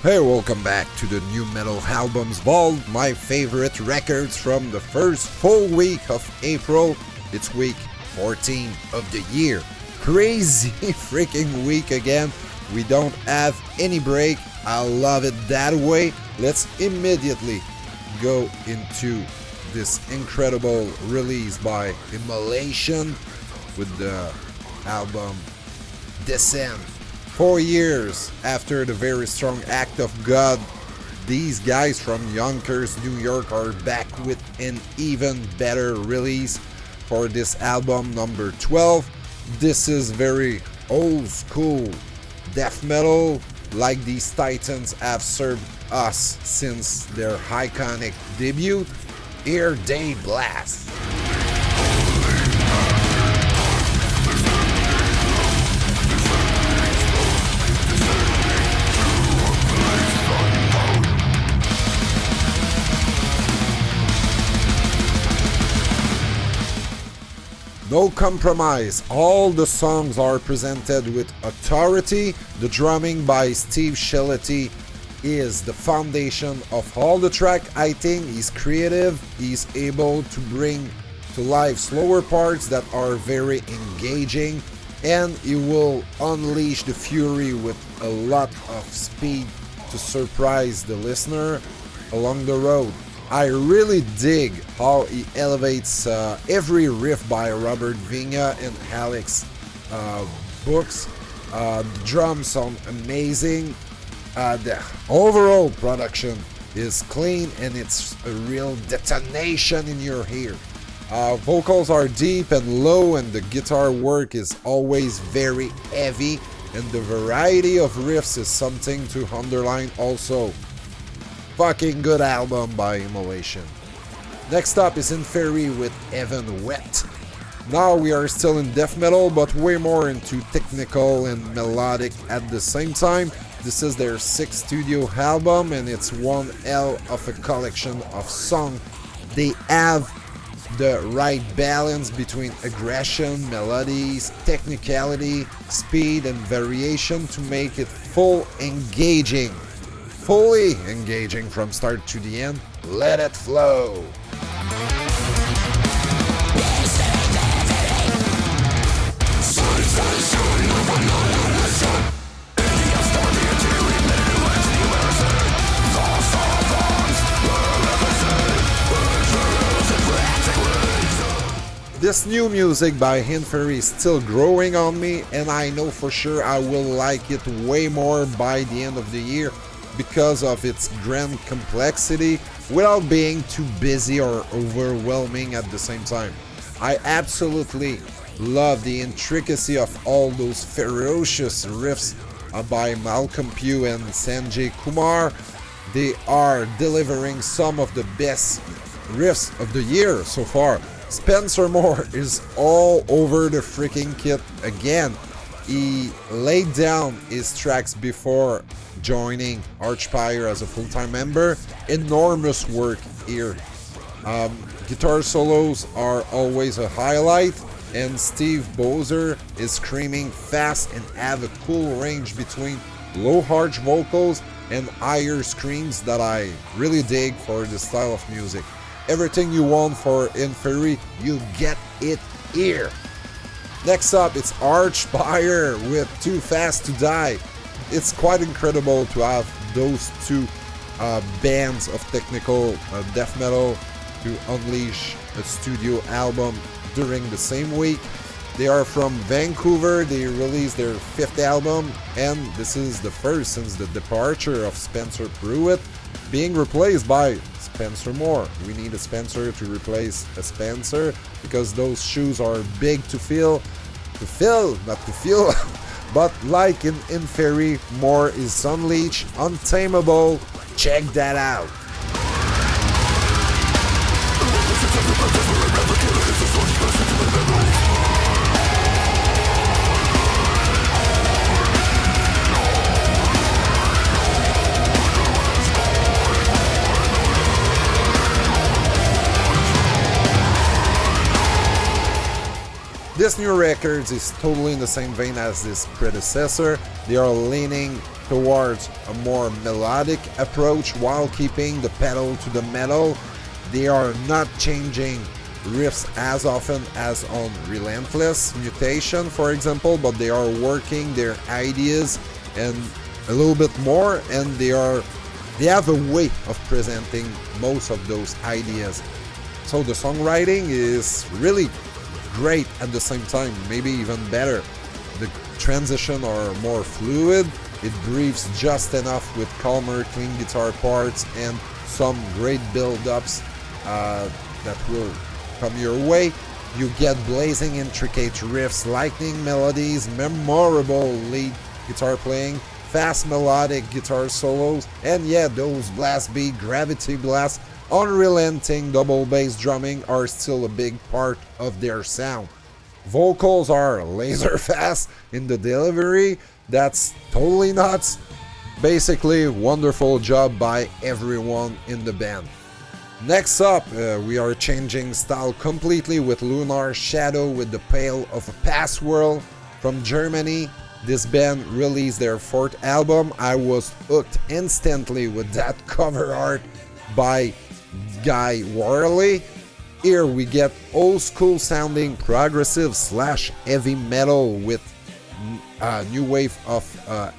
Hey, welcome back to the New Metal Albums Vault, my favorite records from the first full week of April. It's week 14 of the year. Crazy freaking week again. We don't have any break. I love it that way. Let's immediately go into this incredible release by Immolation with the album Descent. 4 years after the very strong act of God, these guys from Yonkers, New York are back with an even better release for this album number 12. This is very old school death metal like these titans have served us since their iconic debut. Here they blast. No compromise, all the songs are presented with authority. The drumming by Steve Shellety is the foundation of all the track. I think he's creative, he's able to bring to life slower parts that are very engaging, and he will unleash the fury with a lot of speed to surprise the listener along the road. I really dig how he elevates every riff by Robert Vigna and Alex Books. The drums sound amazing. The overall production is clean and it's a real detonation in your ear. Vocals are deep and low, and the guitar work is always very heavy, and the variety of riffs is something to underline also. Fucking good album by Immolation. Next up is Inferi with Heaven Wet. Now we are still in death metal, but way more into technical and melodic at the same time. This is their 6th studio album, and it's one hell of a collection of songs. They have the right balance between aggression, melodies, technicality, speed, and variation to make it fully engaging from start to the end. Let it flow. This new music by Inferi is still growing on me, and I know for sure I will like it way more by the end of the year because of its grand complexity without being too busy or overwhelming at the same time. I absolutely love the intricacy of all those ferocious riffs by Malcolm Pugh and Sanjay Kumar. They are delivering some of the best riffs of the year so far. Spencer Moore is all over the freaking kit again. He laid down his tracks before joining Archfire as a full-time member. Enormous work here. Guitar solos are always a highlight, and Steve Bozer is screaming fast and have a cool range between low arch vocals and higher screams that I really dig for this style of music. Everything you want for Inferi, you get it here. Next up, it's Archfire with Too Fast to Die. It's quite incredible to have those two bands of technical death metal to unleash a studio album during the same week. They are from Vancouver. They released their 5th album, and this is the first since the departure of Spencer Pruitt, being replaced by Spencer Moore. We need a Spencer to replace a Spencer because those shoes are big to fill, not to feel. But like in Inferi, Moore is unleashed, untamable. Check that out. This new record is totally in the same vein as this predecessor. They are leaning towards a more melodic approach while keeping the pedal to the metal. They are not changing riffs as often as on Relentless Mutation, for example, but they are working their ideas and a little bit more, and they have a way of presenting most of those ideas. So the songwriting is really great at the same time, maybe even better. The transitions are more fluid, it breathes just enough with calmer, clean guitar parts and some great build-ups that will come your way. You get blazing, intricate riffs, lightning melodies, memorable lead guitar playing, fast melodic guitar solos, and yeah, those blast beat, gravity blast, unrelenting double bass drumming are still a big part of their sound. Vocals are laser fast in the delivery, that's totally nuts. Basically, wonderful job by everyone in the band. Next up, we are changing style completely with Lunar Shadow with the Pale of a Past World from Germany. This band released their 4th album. I was hooked instantly with that cover art by Guy Worley. Here we get old school sounding progressive / heavy metal with new wave of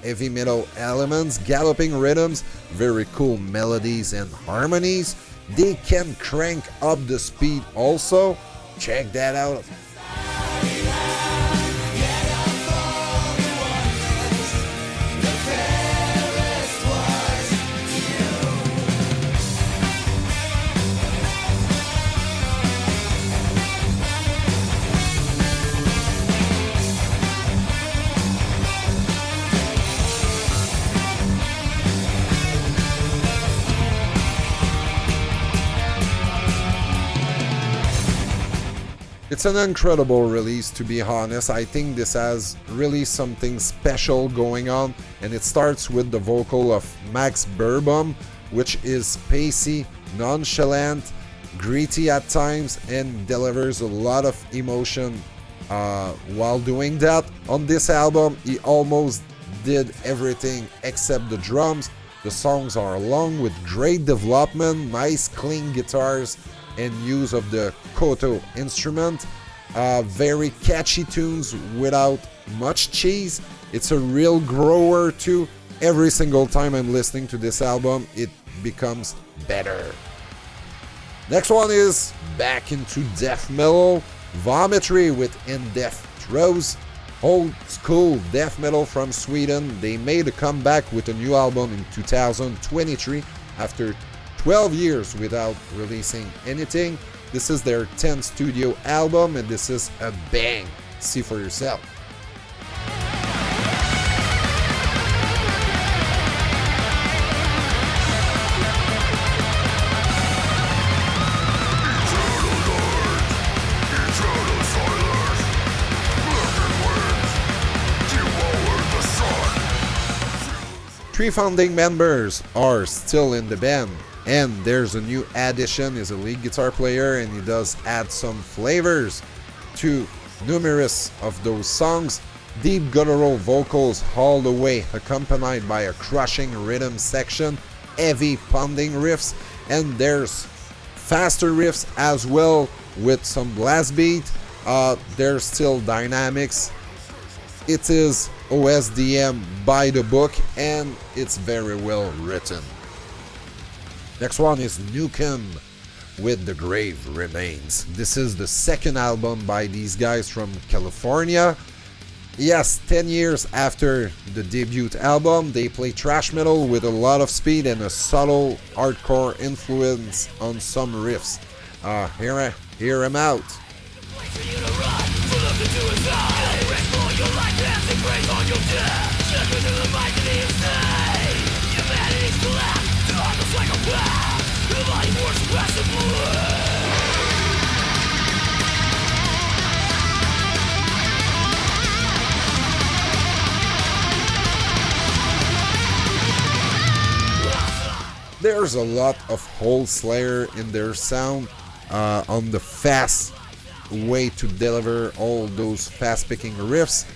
heavy metal elements, galloping rhythms, very cool melodies and harmonies. They can crank up the speed also. Check that out. It's an incredible release, to be honest. I think this has really something special going on, and it starts with the vocal of Max Beerbohm, which is pacey, nonchalant, gritty at times, and delivers a lot of emotion while doing that. On this album, he almost did everything except the drums. The songs are long with great development, nice clean guitars, and use of the koto instrument. Very catchy tunes without much cheese. It's a real grower too. Every single time I'm listening to this album, it becomes better. Next one is back into death metal. Vomitory with In Death Throes. Old school death metal from Sweden. They made a comeback with a new album in 2023 after 12 years without releasing anything. This is their 10th studio album, and this is a bang. See for yourself. Three founding members are still in the band, and there's a new addition. Is a lead guitar player, and he does add some flavors to numerous of those songs. Deep guttural vocals all the way, accompanied by a crushing rhythm section, heavy pounding riffs, and there's faster riffs as well with some blast beat. There's still dynamics. It is OSDM by the book, and it's very well written. Next one is Nukem with The Grave Remains. This is the second album by these guys from California. Yes, 10 years after the debut album, they play thrash metal with a lot of speed and a subtle hardcore influence on some riffs. Hear him out. There's a lot of Whole Slayer in their sound on the fast way to deliver all those fast-picking riffs.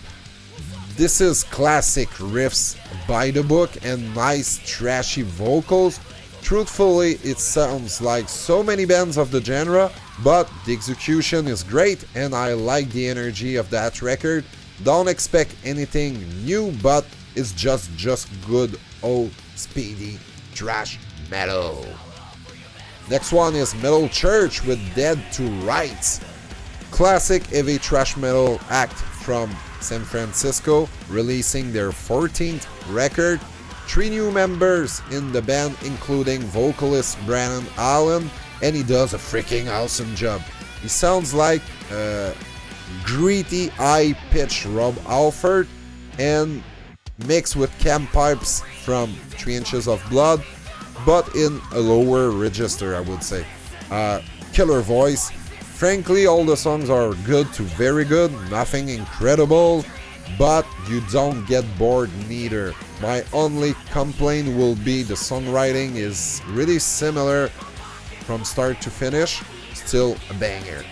This is classic riffs by the book and nice trashy vocals. Truthfully, it sounds like so many bands of the genre, but the execution is great and I like the energy of that record. Don't expect anything new, but it's just good old speedy thrash metal. Next one is Metal Church with Dead to Rights. Classic heavy thrash metal act from San Francisco, releasing their 14th record. 3 new members in the band, including vocalist Brandon Allen, and he does a freaking awesome job. He sounds like gritty, high-pitched Rob Halford, and mixed with cam pipes from 3 Inches of Blood, but in a lower register, I would say. Killer voice. Frankly, all the songs are good to very good, nothing incredible, but you don't get bored neither. My only complaint will be the songwriting is really similar from start to finish, still a banger.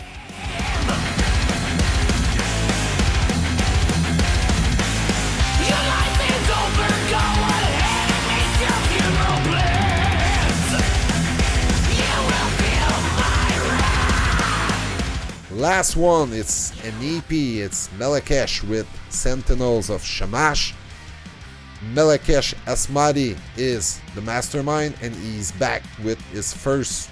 Last one, it's an EP, it's Melekesh with Sentinels of Shamash. Melekesh Asmadi is the mastermind and he's back with his first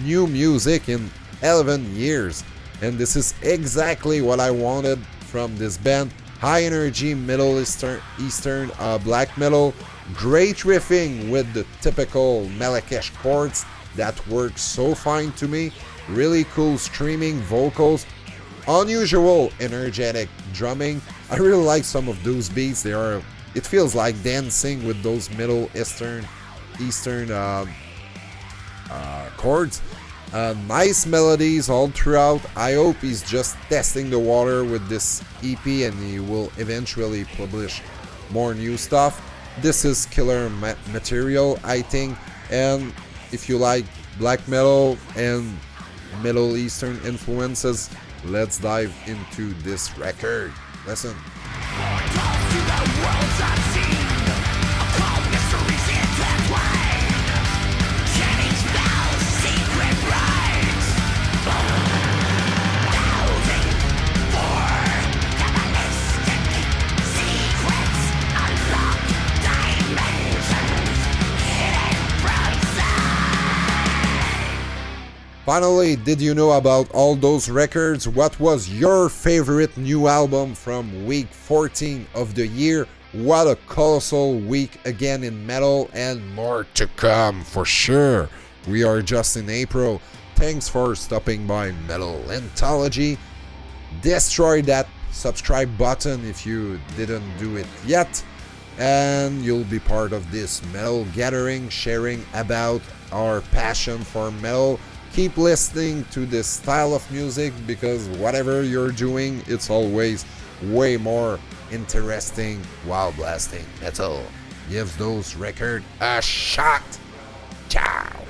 new music in 11 years. And this is exactly what I wanted from this band. High energy Middle Eastern black metal, great riffing with the typical Melekesh chords that work so fine to me. Really cool screaming vocals, unusual energetic drumming. I really like some of those beats. It feels like dancing with those Middle Eastern chords. Nice melodies all throughout. I hope he's just testing the water with this EP and he will eventually publish more new stuff. This is killer material, I think, and if you like black metal and Middle Eastern influences, let's dive into this record. Listen. Finally, did you know about all those records? What was your favorite new album from week 14 of the year? What a colossal week again in metal, and more to come for sure. We are just in April. Thanks for stopping by Metal Anthology. Destroy that subscribe button if you didn't do it yet, and you'll be part of this metal gathering, sharing about our passion for metal. Keep listening to this style of music because whatever you're doing, it's always way more interesting while blasting metal. Give those records a shot. Ciao.